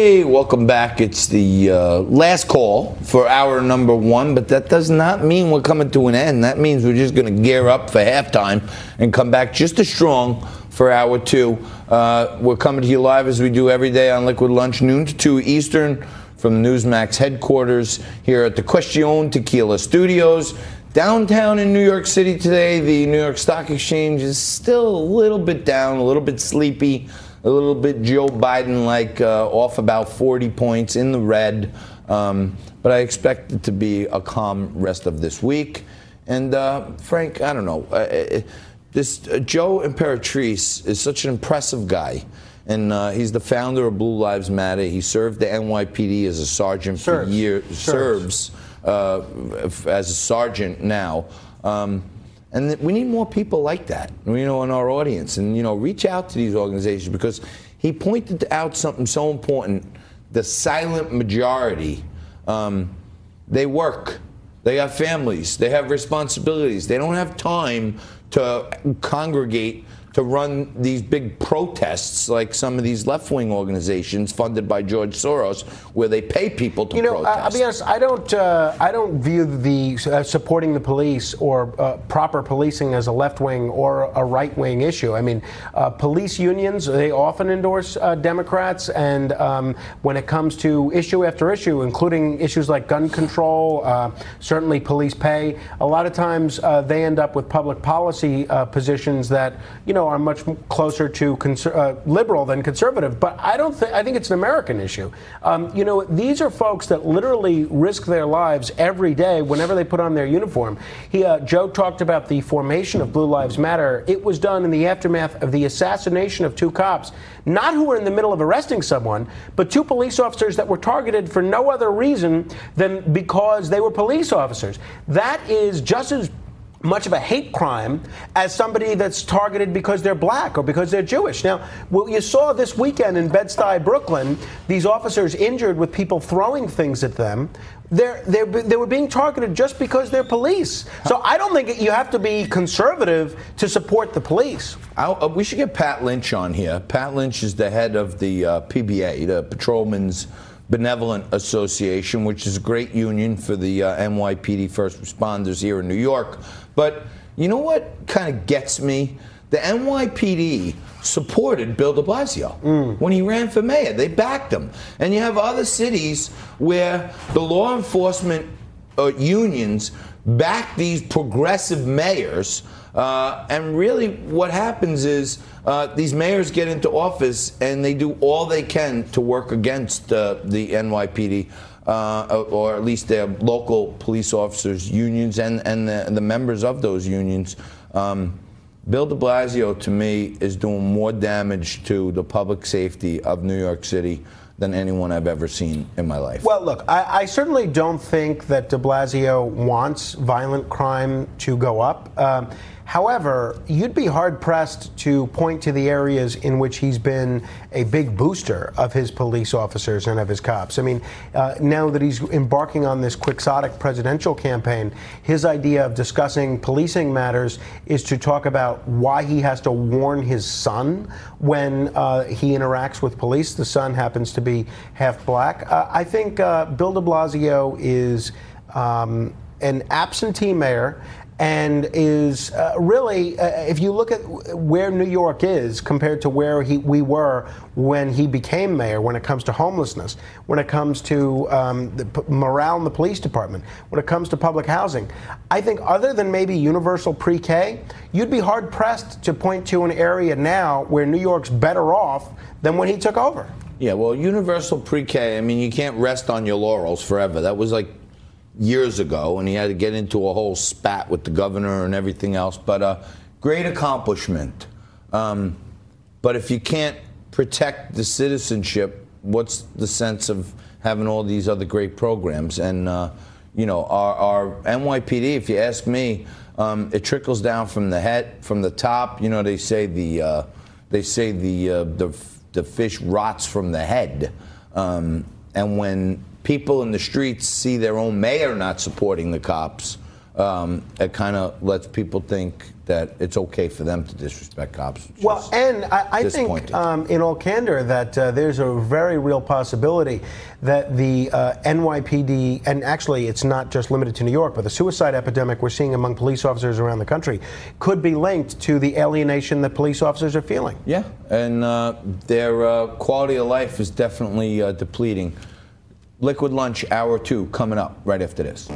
Hey, welcome back. It's the last call for hour number one, but that does not mean we're coming to an end. That means we're just going to gear up for halftime and come back just as strong for hour two. We're coming to you live as we do every day on Liquid Lunch, noon to 2 Eastern, from Newsmax headquarters here at the Question Tequila Studios. Downtown in New York City today, the New York Stock Exchange is still a little bit down, a little bit sleepy, a little bit Joe Biden-like, off about 40 points in the red. But I expect it to be a calm rest of this week. And Frank, I don't know. This Joe Imperatrice is such an impressive guy. And he's the founder of Blue Lives Matter. He served the NYPD as a sergeant for years. Serves as a sergeant now. And we need more people like that, in our audience. And, reach out to these organizations, because he pointed out something so important. The silent majority, they work. They have families. They have responsibilities. They don't have time to congregate to run these big protests like some of these left-wing organizations funded by George Soros, where they pay people to protest. I'll be honest. I don't view the supporting the police or proper policing as a left-wing or a right-wing issue. I mean, police unions, they often endorse Democrats, and when it comes to issue after issue, including issues like gun control, certainly police pay, a lot of times they end up with public policy positions that are much closer to liberal than conservative. But I think it's an American issue. These are folks that literally risk their lives every day whenever they put on their uniform. Joe talked about the formation of Blue Lives Matter. It was done in the aftermath of the assassination of two cops, not who were in the middle of arresting someone, but two police officers that were targeted for no other reason than because they were police officers. That is just as much of a hate crime as somebody that's targeted because they're black or because they're Jewish. Now, what you saw this weekend in Bed-Stuy, Brooklyn, these officers injured with people throwing things at them, they were being targeted just because they're police. So I don't think you have to be conservative to support the police. We should get Pat Lynch on here. Pat Lynch is the head of the PBA, the Patrolmen's Benevolent Association, which is a great union for the NYPD first responders here in New York. But you know what kind of gets me? The NYPD supported Bill DeBlasio when he ran for mayor. They backed him. And you have other cities where the law enforcement unions back these progressive mayors. And really what happens is these mayors get into office and they do all they can to work against the NYPD, or at least their local police officers' unions and the members of those unions. Bill DeBlasio, to me, is doing more damage to the public safety of New York City than anyone I've ever seen in my life. Well, look, I certainly don't think that de Blasio wants violent crime to go up. However, you'd be hard-pressed to point to the areas in which he's been a big booster of his police officers and of his cops. I mean, now that he's embarking on this quixotic presidential campaign, his idea of discussing policing matters is to talk about why he has to warn his son when he interacts with police. The son happens to be half black. I think Bill de Blasio is an absentee mayor, and is really, if you look at where New York is compared to where we were when he became mayor, when it comes to homelessness, when it comes to the morale in the police department, when it comes to public housing, I think other than maybe universal pre-K, you'd be hard-pressed to point to an area now where New York's better off than when he took over. Yeah, well, universal pre-K, I mean, you can't rest on your laurels forever. That was like years ago, and he had to get into a whole spat with the governor and everything else. But great accomplishment. But if you can't protect the citizenship, what's the sense of having all these other great programs? And our NYPD, if you ask me, it trickles down from the head, from the top. They say the fish rots from the head, and when people in the streets see their own mayor not supporting the cops, it kind of lets people think that it's okay for them to disrespect cops. Well, and I think, in all candor, that there's a very real possibility that the NYPD, and actually it's not just limited to New York, but the suicide epidemic we're seeing among police officers around the country could be linked to the alienation that police officers are feeling. Yeah, and their quality of life is definitely depleting. Liquid Lunch, hour 2, coming up right after this.